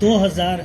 2000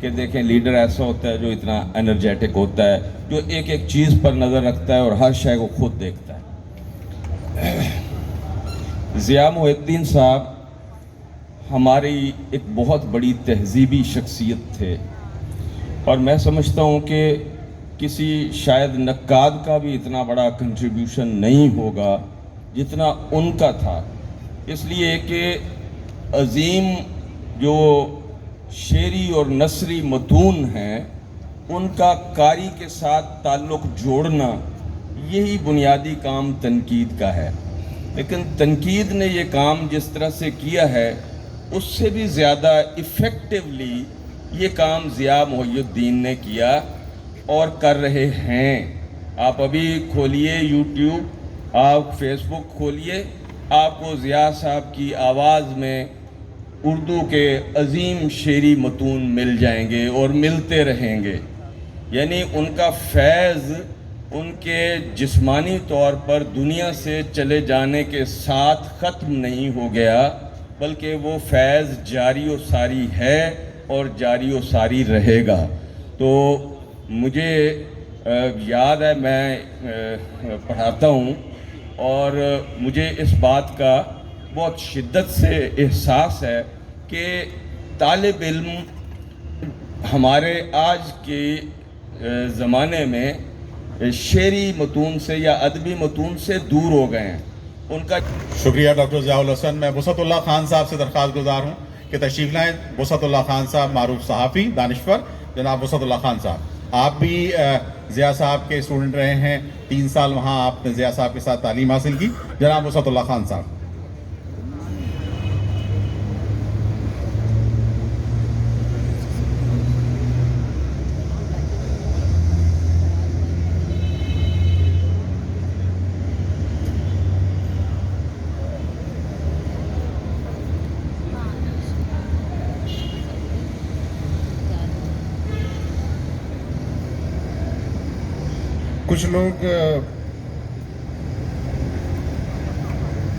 کہ دیکھیں لیڈر ایسا ہوتا ہے جو اتنا انرجیٹک ہوتا ہے, جو ایک ایک چیز پر نظر رکھتا ہے اور ہر شے کو خود دیکھتا ہے. ضیاء محی الدین صاحب ہماری ایک بہت بڑی تہذیبی شخصیت تھے, اور میں سمجھتا ہوں کہ کسی شاید نقاد کا بھی اتنا بڑا کنٹریبیوشن نہیں ہوگا جتنا ان کا تھا, اس لیے کہ عظیم جو شعری اور نثری متون ہیں ان کا قاری کے ساتھ تعلق جوڑنا یہی بنیادی کام تنقید کا ہے. لیکن تنقید نے یہ کام جس طرح سے کیا ہے اس سے بھی زیادہ ایفیکٹولی یہ کام ضیاء محی الدین نے کیا اور کر رہے ہیں. آپ ابھی کھولیے یوٹیوب, آپ فیس بک کھولیے, آپ کو ضیاء صاحب کی آواز میں اردو کے عظیم شعری متون مل جائیں گے اور ملتے رہیں گے. یعنی ان کا فیض ان کے جسمانی طور پر دنیا سے چلے جانے کے ساتھ ختم نہیں ہو گیا, بلکہ وہ فیض جاری و ساری ہے اور جاری و ساری رہے گا. تو مجھے یاد ہے میں پڑھاتا ہوں اور مجھے اس بات کا بہت شدت سے احساس ہے کہ طالب علم ہمارے آج کے زمانے میں شعری متون سے یا ادبی متون سے دور ہو گئے ہیں. ان کا شکریہ ڈاکٹر ضیاء الحسن. میں وسعت اللہ خان صاحب سے درخواست گزار ہوں کہ تشریف لائیں. وسعت اللہ خان صاحب معروف صحافی, دانشور, جناب وسعت اللہ خان صاحب. آپ بھی ضیاء صاحب کے اسٹوڈنٹ رہے ہیں, 3 سال وہاں آپ نے ضیاء صاحب کے ساتھ تعلیم حاصل کی. جناب وسعت اللہ خان صاحب. کچھ لوگ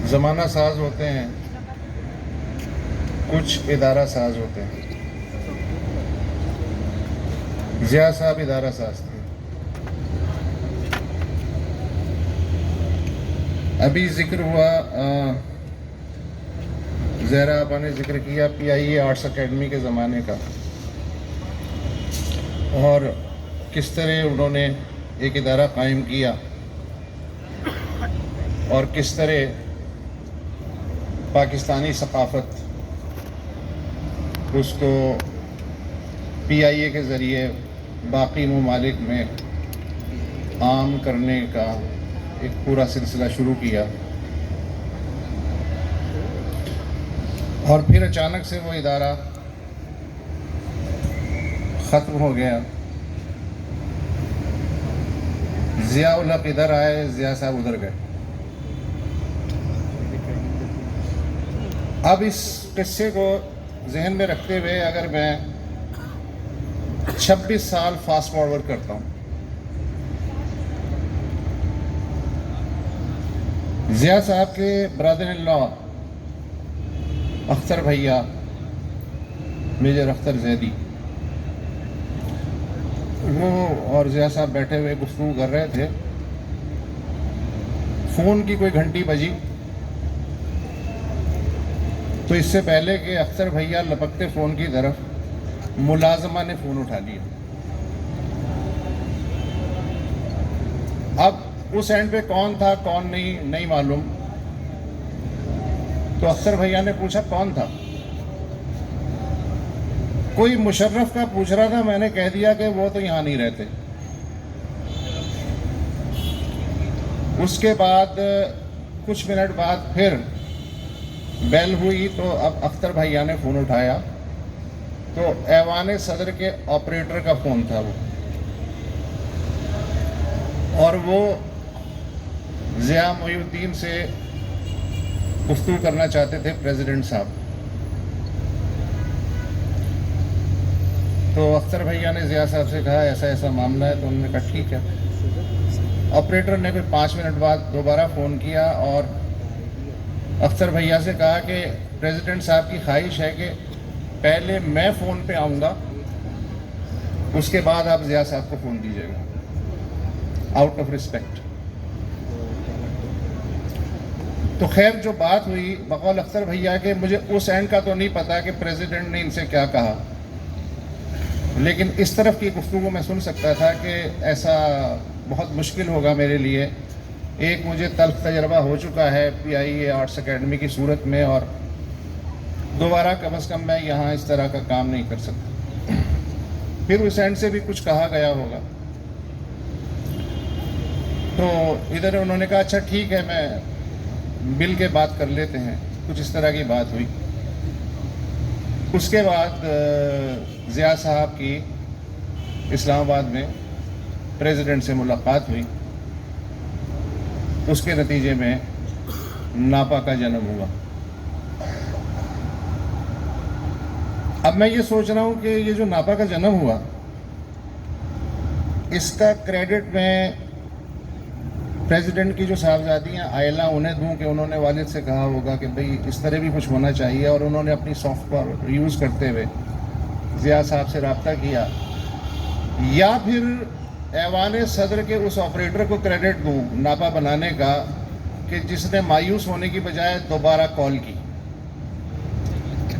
زمانہ ساز ہوتے ہیں, کچھ ادارہ ساز ہوتے ہیں. ضیاء صاحب ادارہ ساز تھے. ابھی ذکر ہوا, زہرا آپا نے ذکر کیا PIA آرٹس اکیڈمی کے زمانے کا, اور کس طرح انہوں نے ایک ادارہ قائم کیا اور کس طرح پاکستانی ثقافت اس کو PIA کے ذریعے باقی ممالک میں عام کرنے کا ایک پورا سلسلہ شروع کیا, اور پھر اچانک سے وہ ادارہ ختم ہو گیا. ضیاء الحق ادھر آئے, ضیاء صاحب ادھر گئے. اب اس قصے کو ذہن میں رکھتے ہوئے اگر میں 26 سال فاسٹ فارورڈ کرتا ہوں, ضیاء صاحب کے برادر ان لا اختر بھیا, میجر اختر زیدی, وہ اور ضیاء صاحب بیٹھے ہوئے گفتگو کر رہے تھے. فون کی کوئی گھنٹی بجی تو اس سے پہلے کہ اختر بھیا لپکتے فون کی طرف, ملازمہ نے فون اٹھا لیا. اب اس اینڈ پہ کون تھا کون نہیں معلوم. تو اختر بھیا نے پوچھا کون تھا. کوئی مشرف کا پوچھ رہا تھا, میں نے کہہ دیا کہ وہ تو یہاں نہیں رہتے. اس کے بعد کچھ منٹ بعد پھر بیل ہوئی تو اب اختر بھیا نے فون اٹھایا تو ایوان صدر کے آپریٹر کا فون تھا وہ, اور وہ ضیاء محی الدین سے گفتگو کرنا چاہتے تھے, پریزیڈنٹ صاحب. تو اختر بھیا نے ضیاء صاحب سے کہا ایسا ایسا معاملہ ہے, تو انہوں نے کہا ٹھیک ہے. آپریٹر نے پھر 5 منٹ بعد دوبارہ فون کیا اور اختر بھیا سے کہا کہ پریزیڈنٹ صاحب کی خواہش ہے کہ پہلے میں فون پہ آؤں گا اس کے بعد آپ ضیاء صاحب کو فون دیجیے گا، آؤٹ آف رسپیکٹ۔ تو خیر جو بات ہوئی بقول اختر بھیا کہ مجھے اس اینڈ کا تو نہیں پتا کہ پریزیڈنٹ نے ان سے کیا کہا، لیکن اس طرف کی گفتگو میں سن سکتا تھا کہ ایسا بہت مشکل ہوگا میرے لیے، ایک مجھے تلخ تجربہ ہو چکا ہے PIA آرٹس اکیڈمی کی صورت میں، اور دوبارہ کم از کم میں یہاں اس طرح کا کام نہیں کر سکتا۔ پھر اس اینڈ سے بھی کچھ کہا گیا ہوگا، تو ادھر انہوں نے کہا اچھا ٹھیک ہے میں مل کے بات کر لیتے ہیں، کچھ اس طرح کی بات ہوئی۔ اس کے بعد ضیاء صاحب کی اسلام آباد میں پریزیڈنٹ سے ملاقات ہوئی، اس کے نتیجے میں ناپا کا جنم ہوا۔ اب میں یہ سوچ رہا ہوں کہ یہ جو ناپا کا جنم ہوا اس کا کریڈٹ میں پریزیڈنٹ کی جو صاحبزادیاں آئلہ انہیں دوں کہ انہوں نے والد سے کہا ہوگا کہ بھئی اس طرح بھی کچھ ہونا چاہیے، اور انہوں نے اپنی سافٹ پاور یوز کرتے ہوئے ضیاء صاحب سے رابطہ کیا، یا پھر ایوان صدر کے اس آپریٹر کو کریڈٹ دوں ناپا بنانے کا کہ جس نے مایوس ہونے کی بجائے دوبارہ کال کی،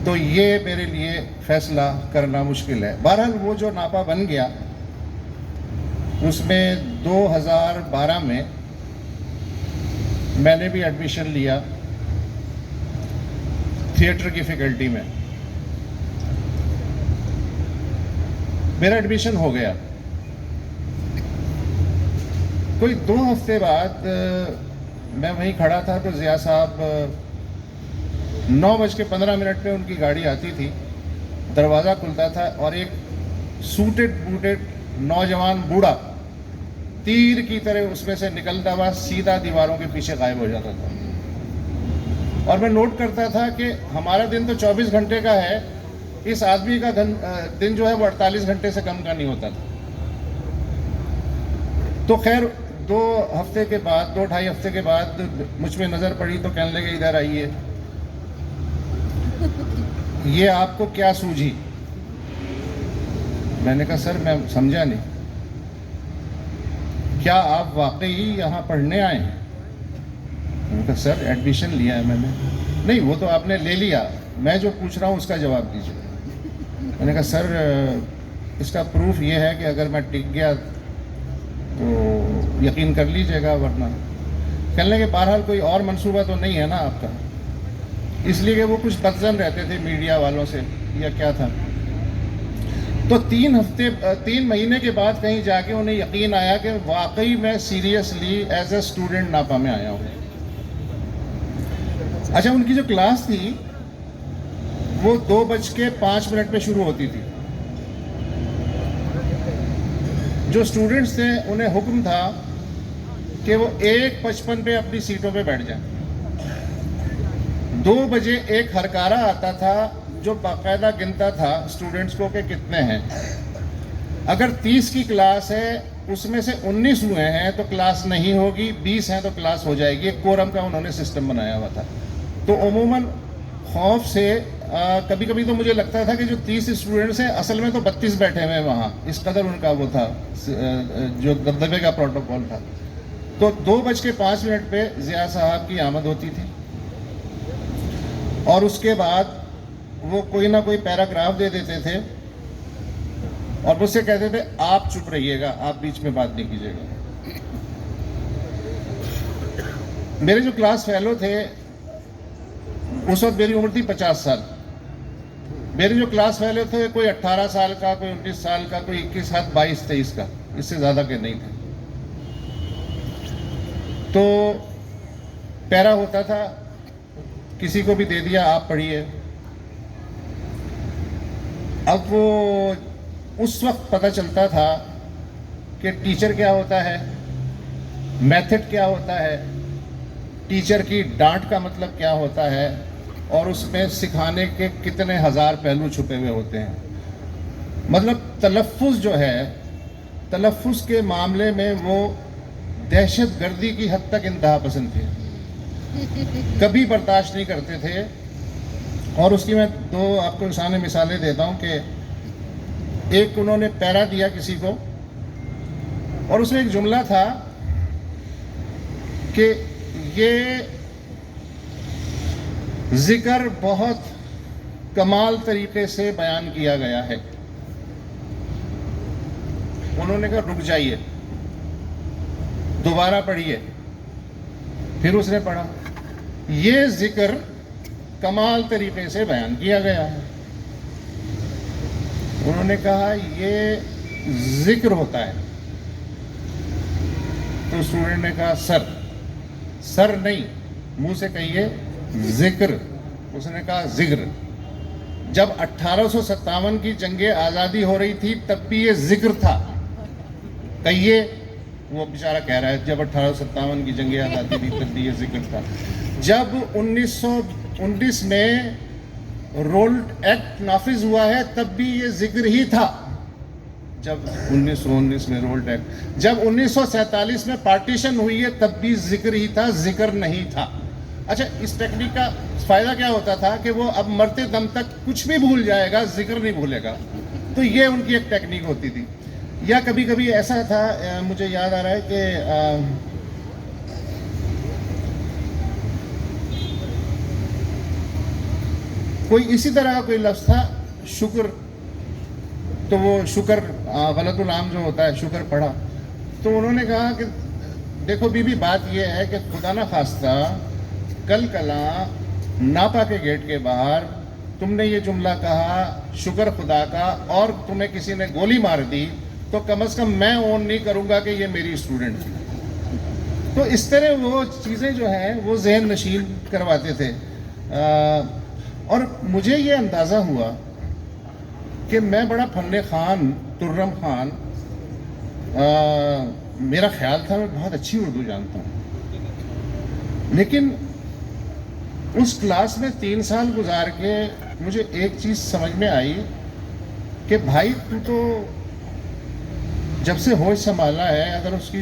تو یہ میرے لیے فیصلہ کرنا مشکل ہے۔ بہرحال وہ جو ناپا بن گیا اس میں 2012 میں میں نے بھی ایڈمیشن لیا تھیٹر کی فیکلٹی میں، میرا ایڈمیشن ہو گیا۔ کوئی 2 ہفتے بعد میں وہیں کھڑا تھا تو ضیاء صاحب 9:15 پہ ان کی گاڑی آتی تھی، دروازہ کھلتا تھا اور ایک سوٹڈ بوٹڈ نوجوان بوڑھا تیر کی طرح اس میں سے نکلتا ہوا سیدھا دیواروں کے پیچھے غائب ہو جاتا تھا، اور میں نوٹ کرتا تھا کہ ہمارا دن تو 24 گھنٹے کا ہے، اس آدمی کا دن جو ہے وہ 48 گھنٹے سے کم کا نہیں ہوتا تھا۔ تو خیر 2 ہفتے کے بعد 2-2.5 ہفتے کے بعد مجھ پہ نظر پڑی تو کہنے لگے ادھر آئیے، یہ آپ کو کیا سوجھی؟ میں نے کہا سر میں سمجھا نہیں، کیا آپ واقعی یہاں پڑھنے آئے ہیں؟ میں نے کہا سر ایڈمیشن لیا ہے میں نے۔ نہیں وہ تو آپ نے لے لیا، میں جو پوچھ رہا ہوں اس کا جواب دیجیے۔ میں نے کہا سر اس کا پروف یہ ہے کہ اگر میں ٹک گیا تو یقین کر لیجیے گا، ورنہ کہنے لگے بہرحال کوئی اور منصوبہ تو نہیں ہے نا آپ کا؟ اس لیے کہ وہ کچھ بدظن رہتے تھے میڈیا والوں سے یا کیا تھا۔ تو 3 مہینے کے بعد کہیں جا کے انہیں یقین آیا کہ واقعی میں سیریسلی ایز اے اسٹوڈنٹ ناپا میں آیا ہوں۔ اچھا ان کی جو کلاس تھی وہ 2:05 پہ شروع ہوتی تھی، جو اسٹوڈنٹس تھے انہیں حکم تھا کہ وہ 1:55 پہ اپنی سیٹوں پہ بیٹھ جائیں۔ 2 بجے ایک ہرکارا آتا تھا جو باقاعدہ گنتا تھا اسٹوڈنٹس کو کہ کتنے ہیں، اگر 30 کی کلاس ہے اس میں سے 19 ہوئے ہیں تو کلاس نہیں ہوگی، 20 ہیں تو کلاس ہو جائے گی، ایک کورم کا انہوں نے سسٹم بنایا ہوا تھا۔ تو عموماً خوف سے کبھی کبھی تو مجھے لگتا تھا کہ جو 30 اسٹوڈنٹس ہیں اصل میں تو 32 بیٹھے ہوئے ہیں وہاں، اس قدر ان کا وہ تھا جو دبدبے کا پروٹوکول تھا۔ تو 2:05 پہ ضیاء صاحب کی آمد ہوتی تھی، اور اس کے بعد وہ کوئی نہ کوئی پیراگراف دے دیتے تھے اور مجھ سے کہتے تھے آپ چپ رہیے گا، آپ بیچ میں بات نہیں کیجیے گا۔ میرے جو کلاس فیلو تھے اس وقت میری عمر تھی 50 سال، میرے جو کلاس فیلو تھے کوئی 18 سال کا، کوئی 19 سال کا، کوئی 21 حد 22-23 کا، اس سے زیادہ کے نہیں تھے۔ تو پیرا ہوتا تھا، کسی کو بھی دے دیا آپ پڑھیے۔ اب وہ اس وقت پتہ چلتا تھا کہ ٹیچر کیا ہوتا ہے، میتھڈ کیا ہوتا ہے، ٹیچر کی ڈانٹ کا مطلب کیا ہوتا ہے، اور اس میں سکھانے کے کتنے ہزار پہلو چھپے ہوئے ہوتے ہیں۔ مطلب تلفظ جو ہے، تلفظ کے معاملے میں وہ دہشت گردی کی حد تک انتہا پسند تھے، کبھی برداشت نہیں کرتے تھے۔ اور اس کی میں 2 آپ کو سامنے مثالیں دیتا ہوں کہ ایک انہوں نے پیرا دیا کسی کو اور اس میں ایک جملہ تھا کہ یہ ذکر بہت کمال طریقے سے بیان کیا گیا ہے. انہوں نے کہا رک جائیے, دوبارہ پڑھیے. پھر اس نے پڑھا, یہ ذکر کمال طریقے سے بیان کیا گیا ہے. انہوں نے کہا یہ ذکر ہوتا ہے. تو اسٹوڈنٹ نے کہا سر نہیں, منہ سے کہیے ذکر. اس نے کہا ذکر. جب 1857 کی جنگ آزادی ہو رہی تھی تب بھی یہ ذکر تھا. کہیے. وہ بیچارہ کہہ رہا ہے جب 1857 کی جنگ آزادی تھی تب بھی یہ ذکر تھا. جب 1919 میں رولڈ ایکٹ نافذ ہوا ہے تب بھی یہ ذکر ہی تھا. جب 1919 میں رولڈ ایکٹ, جب 1947 میں پارٹیشن ہوئی ہے تب بھی ذکر ہی تھا, ذکر نہیں تھا. اچھا, اس ٹیکنیک کا فائدہ کیا ہوتا تھا کہ وہ اب مرتے دم تک کچھ بھی بھول جائے گا, ذکر نہیں بھولے گا. تو یہ ان کی ایک ٹیکنیک ہوتی تھی. یا کبھی کبھی ایسا تھا, مجھے یاد آ رہا ہے کہ کوئی اسی طرح کا کوئی لفظ تھا شکر, تو وہ شکر غلط العام جو ہوتا ہے شکر پڑھا. تو انہوں نے کہا کہ دیکھو بی بی, بات یہ ہے کہ خدا نہ خواستہ کل کلاں ناپا کے گیٹ کے باہر تم نے یہ جملہ کہا شکر خدا کا اور تمہیں کسی نے گولی مار دی تو کم از کم میں اون نہیں کروں گا کہ یہ میری اسٹوڈنٹ تھی. تو اس طرح وہ چیزیں جو ہیں وہ ذہن نشین کرواتے تھے. اور مجھے یہ اندازہ ہوا کہ میں بڑا فن خان ترم خان, میرا خیال تھا میں بہت اچھی اردو جانتا ہوں, لیکن اس کلاس میں 3 سال گزار کے مجھے ایک چیز سمجھ میں آئی کہ بھائی تو جب سے ہوش سنبھالا ہے, اگر اس کی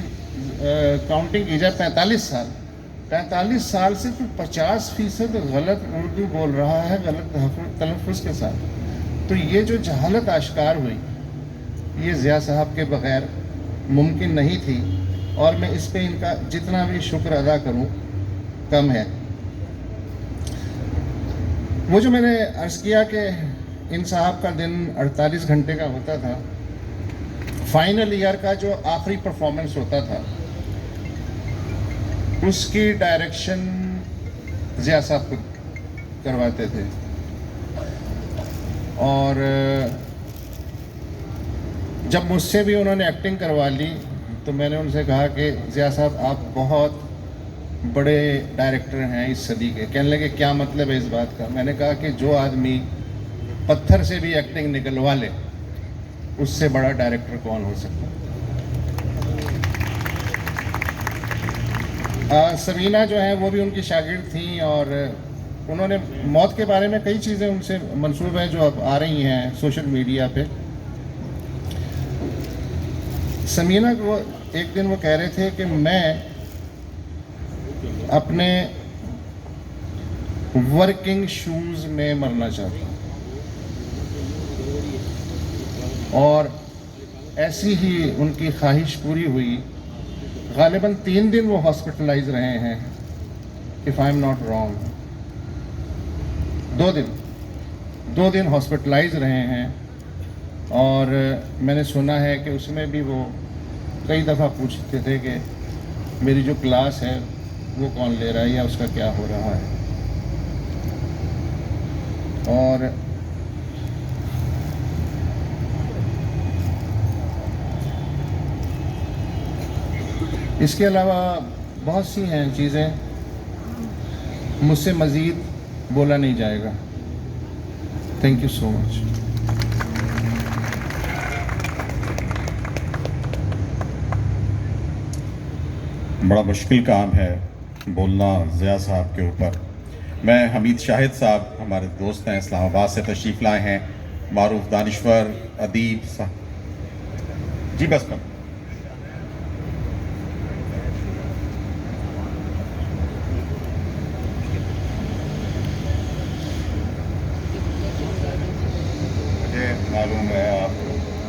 کاؤنٹنگ کی جائے 45 سال سے تو 50% غلط اردو بول رہا ہے, غلط تلفظ کے ساتھ. تو یہ جو جہالت آشکار ہوئی یہ ضیاء صاحب کے بغیر ممکن نہیں تھی, اور میں اس پہ ان کا جتنا بھی شکر ادا کروں کم ہے. وہ جو میں نے عرض کیا کہ ان صاحب کا دن 48 گھنٹے کا ہوتا تھا, فائنل ایئر کا جو آخری پرفارمنس ہوتا تھا اس کی ڈائریکشن ضیاء صاحب کو کرواتے تھے. اور جب مجھ سے بھی انہوں نے ایکٹنگ کروا لی تو میں نے ان سے کہا کہ ضیاء صاحب آپ بہت بڑے ڈائریکٹر ہیں اس صدی کے. کہنے لگے کیا مطلب ہے اس بات کا؟ میں نے کہا کہ جو آدمی پتھر سے بھی ایکٹنگ نکلوا لے اس سے بڑا ڈائریکٹر کون ہو سکتا ہے. سمینہ جو ہیں وہ بھی ان کی شاگرد تھیں, اور انہوں نے موت کے بارے میں کئی چیزیں ان سے منسوب ہیں جو اب آ رہی ہیں سوشل میڈیا پہ. سمینہ کو ایک دن وہ کہہ رہے تھے کہ میں اپنے ورکنگ شوز میں مرنا چاہتا ہوں, اور ایسی ہی ان کی خواہش پوری ہوئی. غالباً 3 دن وہ ہاسپٹلائز رہے ہیں if I'm not wrong. 2 دن ہاسپٹلائز رہے ہیں, اور میں نے سنا ہے کہ اس میں بھی وہ کئی دفعہ پوچھتے تھے کہ میری جو کلاس ہے وہ کون لے رہا ہے یا اس کا کیا ہو رہا ہے. اور اس کے علاوہ بہت سی ہیں چیزیں, مجھ سے مزید بولا نہیں جائے گا. تھینک یو سو مچ. بڑا مشکل کام ہے بولنا ضیاء صاحب کے اوپر. میں حمید شاہد صاحب ہمارے دوست ہیں, اسلام آباد سے تشریف لائے ہیں, معروف دانشور ادیب صاحب. جی بس میں معلوم ہے آپ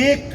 1,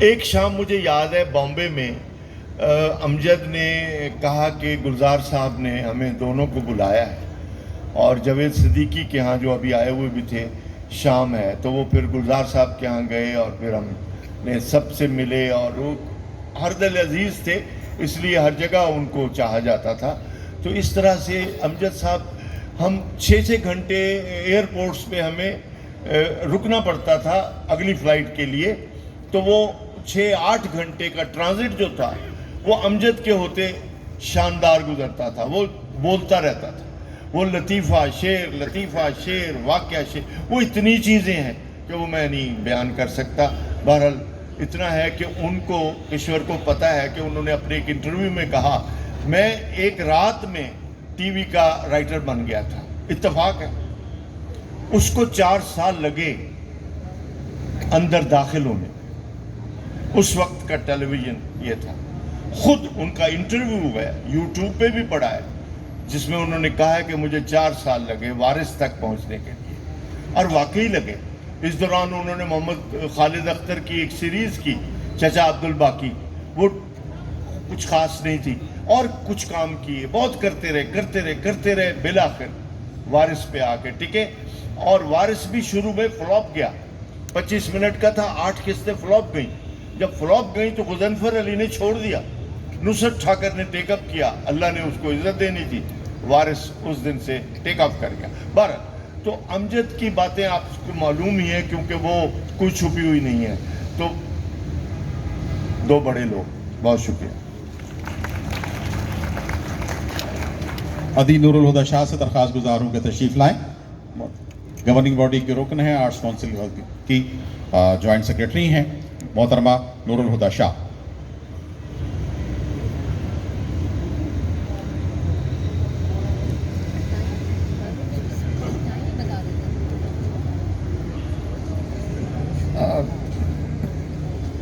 ایک شام مجھے یاد ہے بامبے میں امجد نے کہا کہ گلزار صاحب نے ہمیں دونوں کو بلایا ہے، اور جاوید صدیقی کے ہاں جو ابھی آئے ہوئے بھی تھے شام ہے، تو وہ پھر گلزار صاحب کے ہاں گئے اور پھر ہم نے سب سے ملے، اور وہ ہر دل عزیز تھے اس لیے ہر جگہ ان کو چاہا جاتا تھا. تو اس طرح سے امجد صاحب، ہم 6 گھنٹے ایئرپورٹس پہ ہمیں رکنا پڑتا تھا اگلی فلائٹ کے لیے، تو وہ 6-8 گھنٹے کا ٹرانزٹ جو تھا وہ امجد کے ہوتے شاندار گزرتا تھا. وہ بولتا رہتا تھا، وہ لطیفہ شعر واقعہ شعر، وہ اتنی چیزیں ہیں کہ وہ میں نہیں بیان کر سکتا. بہرحال اتنا ہے کہ ان کو، کشور کو پتہ ہے کہ انہوں نے اپنے ایک انٹرویو میں کہا میں ایک رات میں ٹی وی کا رائٹر بن گیا تھا. اتفاق ہے. اس کو 4 سال لگے اندر داخل ہونے. اس وقت کا ٹیلی ویژن یہ تھا. خود ان کا انٹرویو ہے، یوٹیوب پہ بھی پڑا ہے، جس میں انہوں نے کہا ہے کہ مجھے 4 سال لگے وارث تک پہنچنے کے لیے، اور واقعی لگے. اس دوران انہوں نے محمد خالد اختر کی ایک سیریز کی، چچا عبد الباقی، وہ کچھ خاص نہیں تھی، اور کچھ کام کیے، بہت کرتے رہے، بالآخر وارث پہ آ کے ٹکے. اور وارث بھی شروع میں فلاپ گیا، 25 منٹ کا تھا، 8 قسطیں فلاپ گئیں. جب فلاپ گئیں تو غضنفر علی نے چھوڑ دیا، نصرت ٹھاکر نے ٹیک اپ کیا، اللہ نے اس کو عزت دینی تھی، وارث اس دن سے ٹیک اپ کر گیا. بہرحال تو امجد کی باتیں آپ کو معلوم ہی ہیں، کیونکہ وہ کوئی چھپی ہوئی نہیں ہے. تو 2 بڑے لوگ. بہت شکریہ. عدی نور الہدا شاہ سے درخواست گزار ہوں کہ تشریف لائیں. گورننگ باڈی کے رکن ہیں، آرٹس کونسل کی جوائنٹ سیکرٹری ہیں محترمہ نور الہدا شاہ.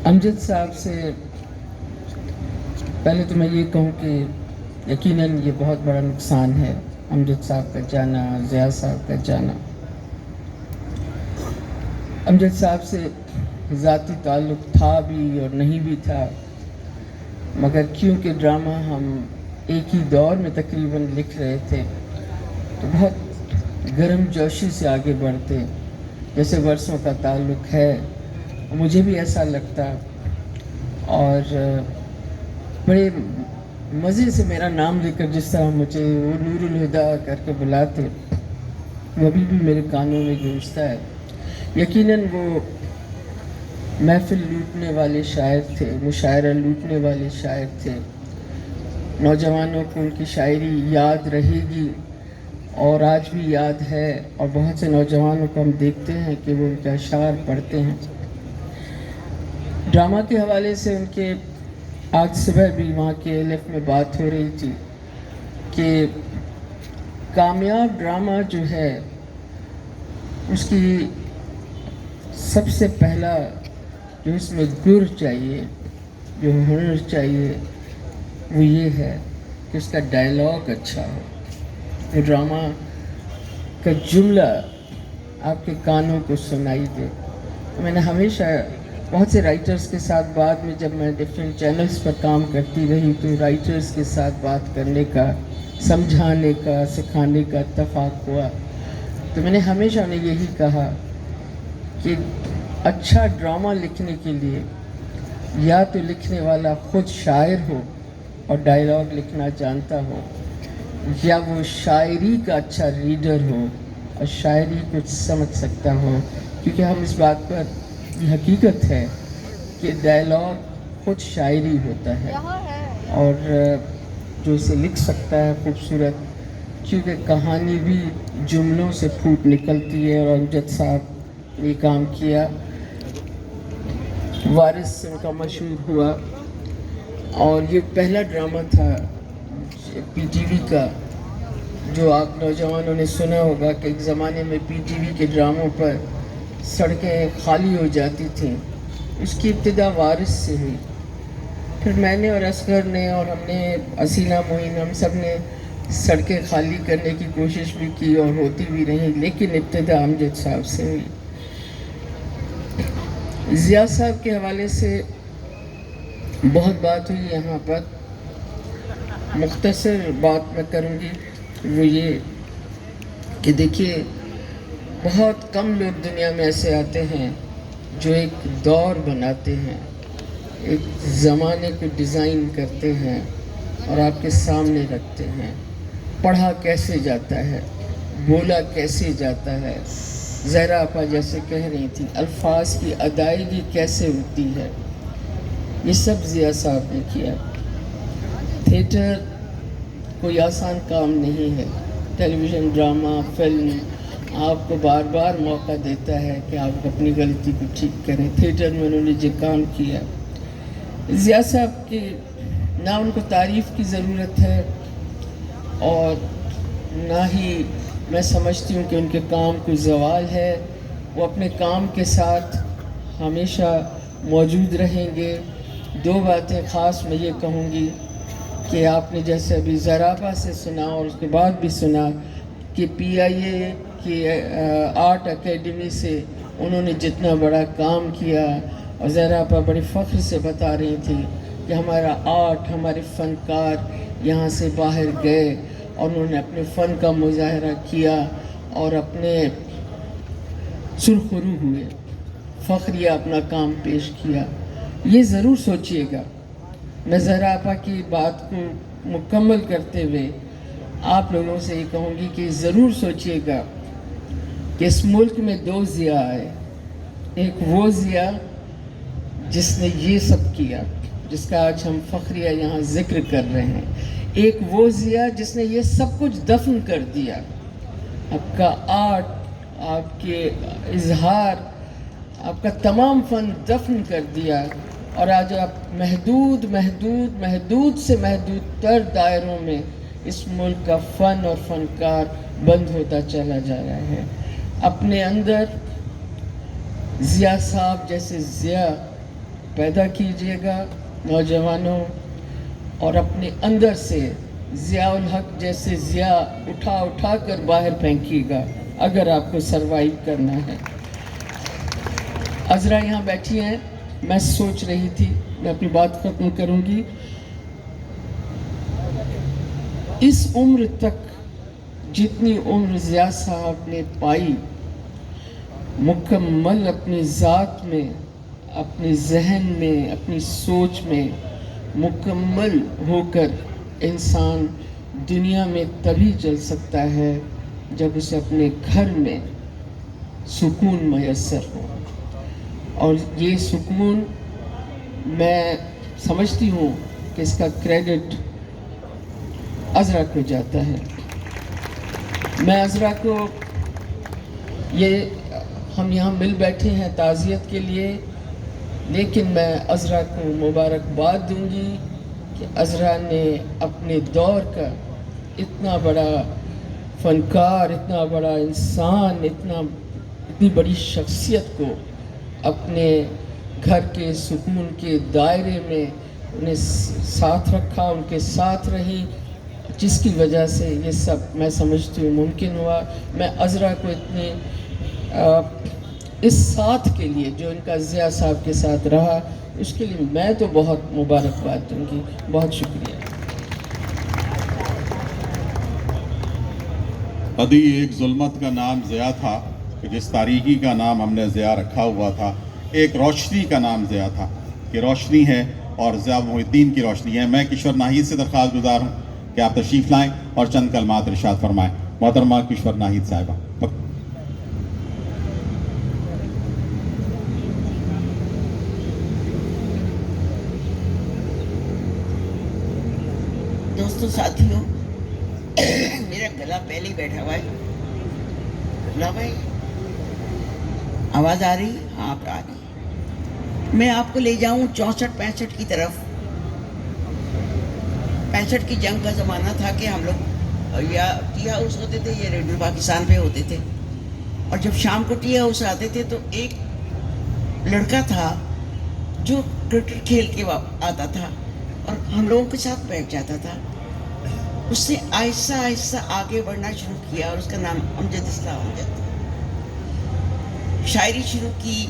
امجد صاحب سے پہلے تو میں یہ کہوں کہ یقیناً یہ بہت بڑا نقصان ہے، امجد صاحب کا جانا، ضیاء صاحب کا جانا. امجد صاحب سے ذاتی تعلق تھا بھی اور نہیں بھی تھا، مگر کیونکہ ڈرامہ ہم ایک ہی دور میں تقریباً لکھ رہے تھے تو بہت گرم جوشی سے آگے بڑھتے، جیسے ورثوں کا تعلق ہے. مجھے بھی ایسا لگتا، اور بڑے مزے سے میرا نام لے کر جس طرح مجھے وہ نور الہدا کر کے بلاتے، وہ ابھی بھی میرے کانوں میں گونجتا ہے. یقیناً وہ محفل لوٹنے والے شاعر تھے، مشاعرہ لوٹنے والے شاعر تھے. نوجوانوں کو ان کی شاعری یاد رہے گی، اور آج بھی یاد ہے، اور بہت سے نوجوانوں کو ہم دیکھتے ہیں کہ وہ ان کے اشعار پڑھتے ہیں. ڈرامہ کے حوالے سے ان کے آج صبح بھی وہاں کے ایلف میں بات ہو رہی تھی کہ کامیاب ڈرامہ جو ہے اس کی سب سے پہلا جو اس میں گر چاہیے، جو ہنر چاہیے، وہ یہ ہے کہ اس کا ڈائلاگ اچھا ہو. وہ ڈرامہ کا جملہ آپ کے کانوں کو سنائی دے. میں نے ہمیشہ بہت سے رائٹرز کے ساتھ بعد میں جب میں ڈفرینٹ چینلز پر کام کرتی رہی تو رائٹرز کے ساتھ بات کرنے کا، سمجھانے کا، سکھانے کا اتفاق ہوا. تو میں نے ہمیشہ انہیں یہی کہا کہ اچھا ڈرامہ لکھنے کے لیے یا تو لکھنے والا خود شاعر ہو اور ڈائلاگ لکھنا جانتا ہو، یا وہ شاعری کا اچھا ریڈر ہو اور شاعری کو سمجھ سکتا ہو. کیونکہ ہم اس بات پر یہ حقیقت ہے کہ ڈائلاگ خود شاعری ہوتا ہے، اور جو اسے لکھ سکتا ہے خوبصورت، کیونکہ کہانی بھی جملوں سے پھوٹ نکلتی ہے. اور امجد صاحب نے یہ کام کیا. وارث سے ان کا مشہور ہوا، اور یہ پہلا ڈرامہ تھا پی ٹی وی کا، جو آپ نوجوانوں نے سنا ہوگا کہ ایک زمانے میں پی ٹی وی کے ڈراموں پر سڑکیں خالی ہو جاتی تھیں. اس کی ابتدا وارث سے ہوئی. پھر میں نے اور اصغر نے اور ہم نے، اسیلہ معین، ہم سب نے سڑکیں خالی کرنے کی کوشش بھی کی اور ہوتی بھی رہی، لیکن ابتدا امجد صاحب سے ہوئی. ضیاء صاحب کے حوالے سے بہت بات ہوئی یہاں پر، مختصر بات میں کروں گی وہ یہ کہ دیکھیے بہت کم لوگ دنیا میں ایسے آتے ہیں جو ایک دور بناتے ہیں، ایک زمانے کو ڈیزائن کرتے ہیں اور آپ کے سامنے رکھتے ہیں۔ پڑھا کیسے جاتا ہے، بولا کیسے جاتا ہے، زہرا آپا جیسے کہہ رہی تھی الفاظ کی ادائیگی کیسے ہوتی ہے، یہ سب ضیاء صاحب نے کیا۔ تھیٹر کوئی آسان کام نہیں ہے، ٹیلی ویژن ڈرامہ فلم آپ کو بار بار موقع دیتا ہے کہ آپ اپنی غلطی کو ٹھیک کریں۔ تھیٹر میں انہوں نے جو کام کیا، ضیاء صاحب کی نہ ان کو تعریف کی ضرورت ہے اور نہ ہی میں سمجھتی ہوں کہ ان کے کام کوئی زوال ہے، وہ اپنے کام کے ساتھ ہمیشہ موجود رہیں گے۔ دو باتیں خاص میں یہ کہوں گی کہ آپ نے جیسے ابھی زہرا سے سنا اور اس کے بعد بھی سنا کہ پی آئی اے کی آرٹ اکیڈمی سے انہوں نے جتنا بڑا کام کیا، اور زہرا بڑے فخر سے بتا رہی تھی کہ ہمارا آرٹ، ہمارے فنکار یہاں سے باہر گئے اور انہوں نے اپنے فن کا مظاہرہ کیا اور اپنے سرخرو ہوئے، فخریہ اپنا کام پیش کیا۔ یہ ضرور سوچئے گا، میں زہرا آپا کی بات کو مکمل کرتے ہوئے آپ لوگوں سے یہ کہوں گی کہ ضرور سوچئے گا کہ اس ملک میں دو ضیاء آئے، ایک وہ ضیاء جس نے یہ سب کیا جس کا آج ہم فخریہ یہاں ذکر کر رہے ہیں، ایک وہ ضیاء جس نے یہ سب کچھ دفن کر دیا، آپ کا آرٹ، آپ کے اظہار، آپ کا تمام فن دفن کر دیا، اور آج آپ محدود سے محدود تر دائروں میں اس ملک کا فن اور فنکار بند ہوتا چلا جا رہا ہے۔ اپنے اندر ضیاء صاحب جیسے ضیاء پیدا کیجیے گا نوجوانوں، اور اپنے اندر سے ضیاء الحق جیسے ضیاء اٹھا کر باہر پھینکیے گا اگر آپ کو سروائیو کرنا ہے۔ عذرا یہاں بیٹھی ہیں، میں سوچ رہی تھی، میں اپنی بات ختم کروں گی، اس عمر تک جتنی عمر ضیاء صاحب نے پائی، مکمل اپنی ذات میں، اپنے ذہن میں، اپنی سوچ میں مکمل ہو کر انسان دنیا میں تبھی چل سکتا ہے جب اسے اپنے گھر میں سکون میسر ہو، اور یہ سکون میں سمجھتی ہوں کہ اس کا کریڈٹ عذرا کو جاتا ہے۔ میں عذرا کو، یہ ہم یہاں مل بیٹھے ہیں تعزیت کے لیے، لیکن میں عذرا کو مبارکباد دوں گی کہ عذرا نے اپنے دور کا اتنا بڑا فنکار، اتنا بڑا انسان، اتنی بڑی شخصیت کو اپنے گھر کے سکون کے دائرے میں انہیں ساتھ رکھا، ان کے ساتھ رہی، جس کی وجہ سے یہ سب میں سمجھتی ہوں ممکن ہوا۔ میں عذرا کو اتنے اس ساتھ کے لیے جو ان کا ضیاء صاحب کے ساتھ رہا، اس کے لیے میں تو بہت مبارکباد دوں گی۔ بہت شکریہ۔ ادی ایک ظلمت کا نام ضیاء تھا کہ جس تاریکی کا نام ہم نے ضیاء رکھا ہوا تھا، ایک روشنی کا نام ضیاء تھا کہ روشنی ہے اور ضیاء محی الدین کی روشنی ہے۔ میں کشور ناہید سے درخواست گزار ہوں کہ آپ تشریف لائیں اور چند کلمات ارشاد فرمائیں۔ محترمہ کشور ناہید صاحبہ۔ دوستوں، ساتھیوں، میرا گلا پہلے ہی بیٹھا ہوا ہے۔ گلا بھائی آواز آ رہی؟ ہاں آپ آ رہی۔ میں آپ کو لے جاؤں 64-65 کی طرف۔ 65 کی جنگ کا زمانہ تھا کہ ہم لوگ یا ٹی ہاؤس ہوتے تھے یا ریڈیو پاکستان پہ ہوتے تھے، اور جب شام کو ٹی ہاؤس آتے تھے تو ایک لڑکا تھا جو کرکٹ کھیل کے آتا تھا اور ہم لوگوں کے ساتھ بیٹھ جاتا تھا۔ اس نے آہستہ آہستہ آگے بڑھنا شروع کیا اور اس کا نام امجد اسلام امجد تھا۔ شاعری شروع کی،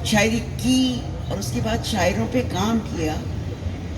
شاعری کی، اور اس کے بعد شاعروں پہ کام کیا،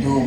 2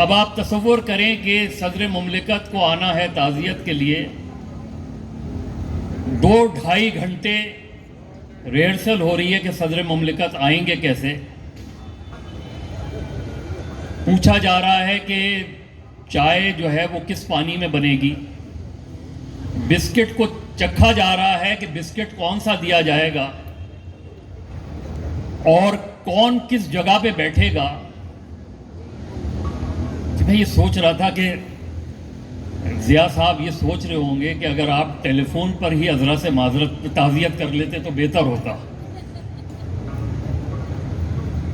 اب آپ تصور کریں کہ صدر مملکت کو آنا ہے تعزیت کے لیے، 2-2.5 گھنٹے ریہرسل ہو رہی ہے کہ صدر مملکت آئیں گے کیسے. پوچھا جا رہا ہے کہ چائے جو ہے وہ کس پانی میں بنے گی، بسکٹ کو چکھا جا رہا ہے کہ بسکٹ کون سا دیا جائے گا اور کون کس جگہ پہ بیٹھے گا. میں یہ سوچ رہا تھا کہ ضیاء صاحب یہ سوچ رہے ہوں گے کہ اگر آپ ٹیلی فون پر ہی عذرا سے معذرت تعزیت کر لیتے تو بہتر ہوتا،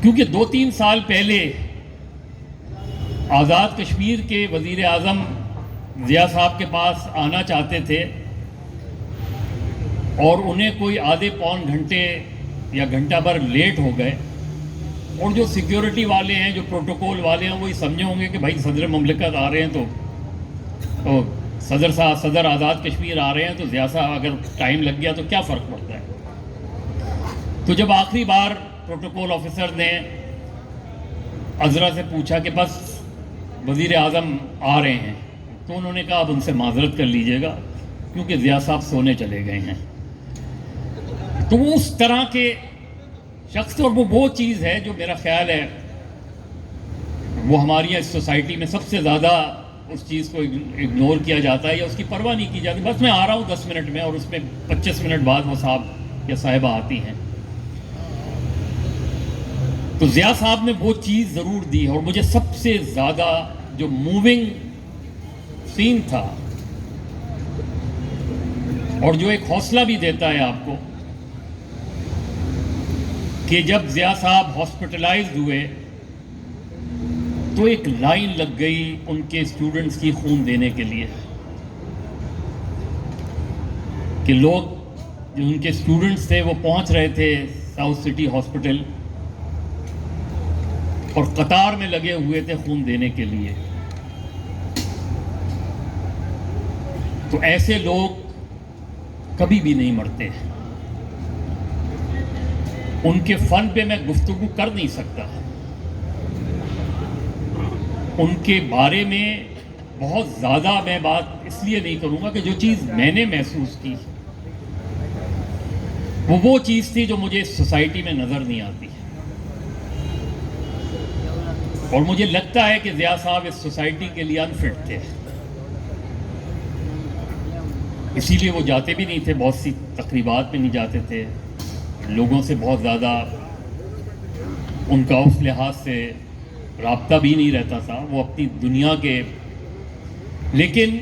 کیونکہ 2-3 سال پہلے آزاد کشمیر کے وزیر اعظم ضیاء صاحب کے پاس آنا چاہتے تھے اور انہیں کوئی آدھے پون گھنٹے یا گھنٹہ بھر لیٹ ہو گئے، اور جو سیکیورٹی والے ہیں، جو پروٹوکول والے ہیں، وہی سمجھے ہوں گے کہ بھائی صدر مملکت آ رہے ہیں تو صدر آزاد کشمیر آ رہے ہیں، تو ضیاء صاحب اگر ٹائم لگ گیا تو کیا فرق پڑتا ہے. تو جب آخری بار پروٹوکول آفیسر نے عذرا سے پوچھا کہ بس وزیر اعظم آ رہے ہیں، تو انہوں نے کہا اب ان سے معذرت کر لیجئے گا کیونکہ ضیاء صاحب سونے چلے گئے ہیں. تو وہ اس طرح کے شخص، اور وہ چیز ہے جو میرا خیال ہے وہ ہماری اس سوسائٹی میں سب سے زیادہ اس چیز کو اگنور کیا جاتا ہے یا اس کی پرواہ نہیں کی جاتی. بس میں آ رہا ہوں 10 منٹ میں، اور اس میں 25 منٹ بعد وہ صاحب یا صاحبہ آتی ہیں. تو ضیاء صاحب نے وہ چیز ضرور دی ہے، اور مجھے سب سے زیادہ جو موونگ سین تھا اور جو ایک حوصلہ بھی دیتا ہے آپ کو، کہ جب ضیاء صاحب ہاسپٹلائزڈ ہوئے تو ایک لائن لگ گئی ان کے اسٹوڈنٹس کی خون دینے کے لیے، کہ لوگ جو ان کے اسٹوڈنٹس تھے وہ پہنچ رہے تھے ساؤتھ سٹی ہاسپٹل اور قطار میں لگے ہوئے تھے خون دینے کے لیے. تو ایسے لوگ کبھی بھی نہیں مرتے. ان کے فن پہ میں گفتگو کر نہیں سکتا، ان کے بارے میں بہت زیادہ میں بات اس لیے نہیں کروں گا کہ جو چیز میں نے محسوس کی وہ چیز تھی جو مجھے اس سوسائٹی میں نظر نہیں آتی. اور مجھے لگتا ہے کہ ضیاء صاحب اس سوسائٹی کے لیے انفٹ تھے، اسی لیے وہ جاتے بھی نہیں تھے، بہت سی تقریبات میں نہیں جاتے تھے، لوگوں سے بہت زیادہ ان کا اس لحاظ سے رابطہ بھی نہیں رہتا تھا، وہ اپنی دنیا کے. لیکن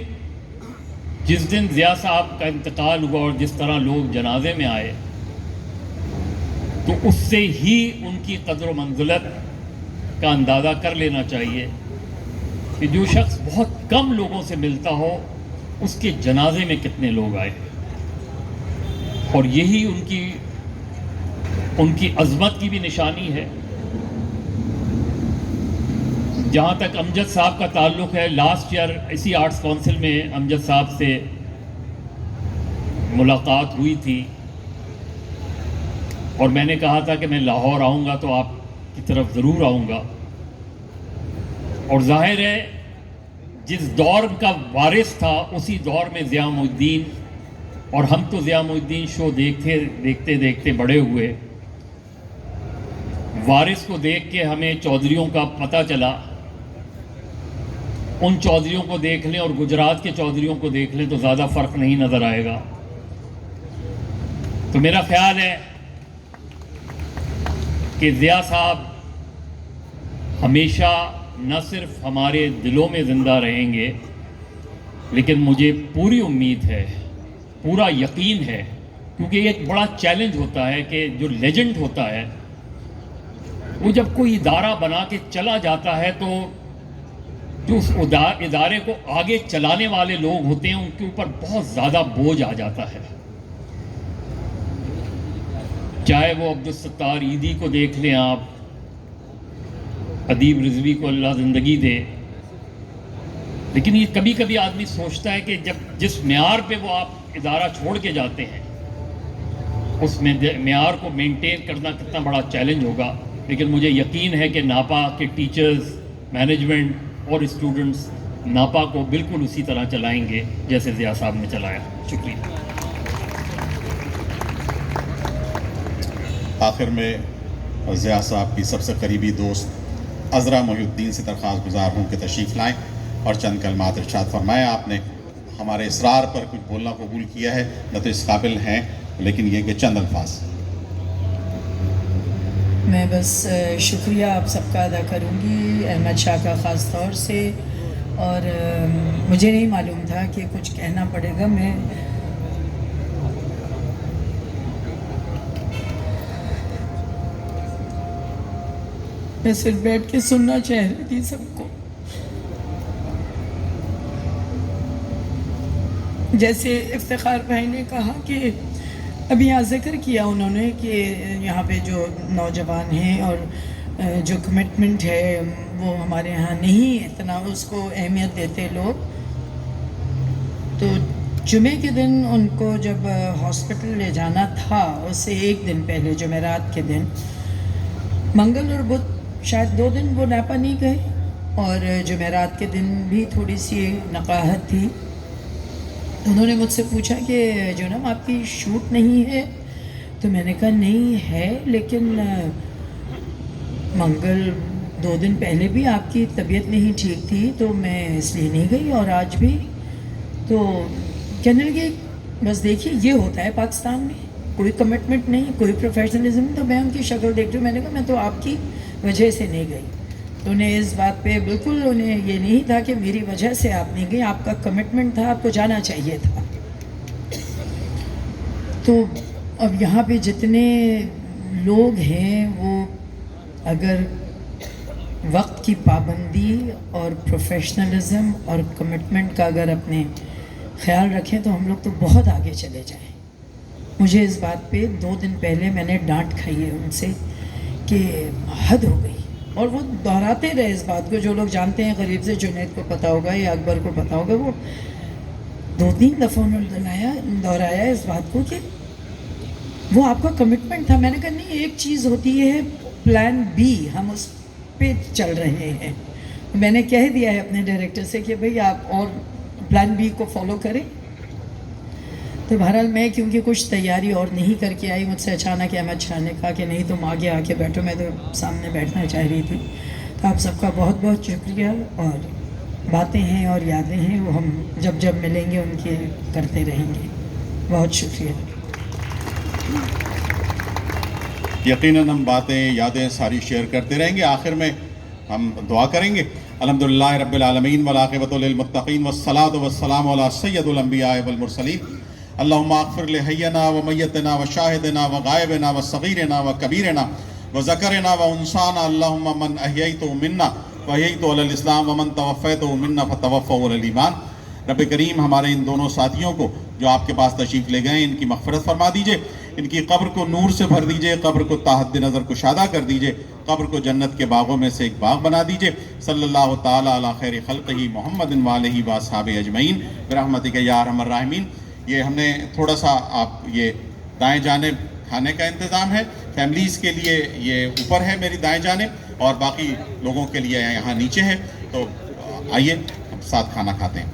جس دن ضیاء صاحب کا انتقال ہوا اور جس طرح لوگ جنازے میں آئے، تو اس سے ہی ان کی قدر و منزلت کا اندازہ کر لینا چاہیے کہ جو شخص بہت کم لوگوں سے ملتا ہو اس کے جنازے میں کتنے لوگ آئے. اور یہی ان کی عظمت کی بھی نشانی ہے. جہاں تک امجد صاحب کا تعلق ہے، لاسٹ ایئر اسی آرٹس کونسل میں امجد صاحب سے ملاقات ہوئی تھی، اور میں نے کہا تھا کہ میں لاہور آؤں گا تو آپ کی طرف ضرور آؤں گا. اور ظاہر ہے جس دور کا وارث تھا اسی دور میں ضیاء الدین، اور ہم تو ضیاء الدین شو دیکھتے دیکھتے بڑے ہوئے. وارث کو دیکھ کے ہمیں چودھریوں کا پتہ چلا، ان چودھریوں کو دیکھ لیں اور گجرات کے چودھریوں کو دیکھ لیں تو زیادہ فرق نہیں نظر آئے گا. تو میرا خیال ہے کہ ضیاء صاحب ہمیشہ نہ صرف ہمارے دلوں میں زندہ رہیں گے، لیکن مجھے پوری امید ہے، پورا یقین ہے، کیونکہ یہ ایک بڑا چیلنج ہوتا ہے کہ جو لیجنڈ ہوتا ہے وہ جب کوئی ادارہ بنا کے چلا جاتا ہے تو جو اس ادارے کو آگے چلانے والے لوگ ہوتے ہیں ان کے اوپر بہت زیادہ بوجھ آ جاتا ہے. چاہے وہ عبدالستار عیدی کو دیکھ لیں آپ، ادیب رضوی کو اللہ زندگی دے، لیکن یہ کبھی کبھی آدمی سوچتا ہے کہ جس معیار پہ وہ آپ ادارہ چھوڑ کے جاتے ہیں اس معیار کو مینٹین کرنا کتنا بڑا چیلنج ہوگا. لیکن مجھے یقین ہے کہ ناپا کے ٹیچرز، مینجمنٹ اور اسٹوڈنٹس ناپا کو بالکل اسی طرح چلائیں گے جیسے ضیاء صاحب نے چلایا. شکریہ. آخر میں ضیاء صاحب کی سب سے قریبی دوست عذرا محی الدین سے درخواست گزار ہوں کہ تشریف لائیں اور چند کلمات ارشاد فرمائیں. آپ نے ہمارے اصرار پر کچھ بولنا قبول کیا ہے، نہ تو اس قابل ہیں لیکن یہ کہ چند الفاظ. میں بس شکریہ آپ سب کا ادا کروں گی، احمد شاہ کا خاص طور سے. اور مجھے نہیں معلوم تھا کہ کچھ کہنا پڑے گا. میں صرف بیٹھ کے سننا چاہ رہی تھی سب کو. جیسے افتخار بھائی نے کہا کہ ابھی یہاں ذکر کیا انہوں نے کہ یہاں پہ جو نوجوان ہیں اور جو کمٹمنٹ ہے وہ ہمارے ہاں نہیں اتنا اس کو اہمیت دیتے لوگ. تو جمعے کے دن ان کو جب ہاسپٹل لے جانا تھا اس سے ایک دن پہلے جمعرات کے دن، منگل اور بدھ شاید 2 دن وہ ناپا نہیں گئے، اور جمعرات کے دن بھی تھوڑی سی نقاہت تھی. انہوں نے مجھ سے پوچھا کہ جونم آپ کی شوٹ نہیں ہے؟ تو میں نے کہا نہیں ہے، لیکن منگل 2 دن پہلے بھی آپ کی طبیعت نہیں ٹھیک تھی تو میں اس لیے نہیں گئی، اور آج بھی. تو کہنے لگے بس دیکھیے یہ ہوتا ہے پاکستان میں، کوئی کمٹمنٹ نہیں، کوئی پروفیشنلزم. تو میں ان کی شکل دیکھ رہی ہوں، میں نے کہا میں تو آپ کی وجہ سے نہیں گئی. تو انہیں اس بات پہ بالکل انہیں یہ نہیں تھا کہ میری وجہ سے آپ نہیں گئی، آپ کا کمٹمنٹ تھا، آپ کو جانا چاہیے تھا. تو اب یہاں پہ جتنے لوگ ہیں وہ اگر وقت کی پابندی اور پروفیشنلزم اور کمٹمنٹ کا اگر اپنے خیال رکھیں تو ہم لوگ تو بہت آگے چلے جائیں. مجھے اس بات پہ 2 دن پہلے میں نے ڈانٹ کھائی ہے ان سے کہ حد ہو گئی، اور وہ دہراتے رہے اس بات کو. جو لوگ جانتے ہیں قریب سے، جنید کو پتہ ہوگا یا اکبر کو پتہ ہوگا، وہ 2-3 دفعہ انہوں نے دہرایا اس بات کو کہ وہ آپ کا کمٹمنٹ تھا. میں نے کہا نہیں، ایک چیز ہوتی ہے پلان بی، ہم اس پہ چل رہے ہیں. میں نے کہہ دیا ہے اپنے ڈائریکٹر سے کہ بھئی آپ اور پلان بی کو فالو کریں. تو بہرحال میں کیونکہ کچھ تیاری اور نہیں کر کے آئی، مجھ سے اچانک احمد شاہ نے کہا کہ نہیں تم آگے آ کے بیٹھو. میں تو سامنے بیٹھنا چاہ رہی تھی. تو آپ سب کا بہت بہت شکریہ، اور باتیں ہیں اور یادیں ہیں وہ ہم جب جب ملیں گے ان کے کرتے رہیں گے. بہت شکریہ. یقیناً ہم باتیں یادیں ساری شیئر کرتے رہیں گے. آخر میں ہم دعا کریں گے. الحمدللہ رب العالمین والعاقبۃ للمتقین والصلاۃ والسلام علی سید الانبیاء والمرسلین. اللہم اغفر لحینا ومیتنا وشاہدنا وغائبنا وصغیرنا وکبیرنا وذکرنا وانسانا. اللہم من احییتو منا واحییتو علی الاسلام ومن توفیتو منا فتوفو علی الایمان. رب کریم ہمارے ان دونوں ساتھیوں کو جو آپ کے پاس تشریف لے گئے ان کی مغفرت فرما دیجئے، ان کی قبر کو نور سے بھر دیجئے، قبر کو تحت نظر کشادہ کر دیجئے، قبر کو جنت کے باغوں میں سے ایک باغ بنا دیجئے. صلی اللہ تعالی علی خیر خلقہ محمد وآلہ واصحابہ اجمعین برحمتک یا ارحم الراحمین. یہ ہم نے تھوڑا سا آپ یہ دائیں جانب کھانے کا انتظام ہے، فیملیز کے لیے یہ اوپر ہے میری دائیں جانب، اور باقی لوگوں کے لیے یہاں نیچے ہے. تو آئیے ہم ساتھ کھانا کھاتے ہیں.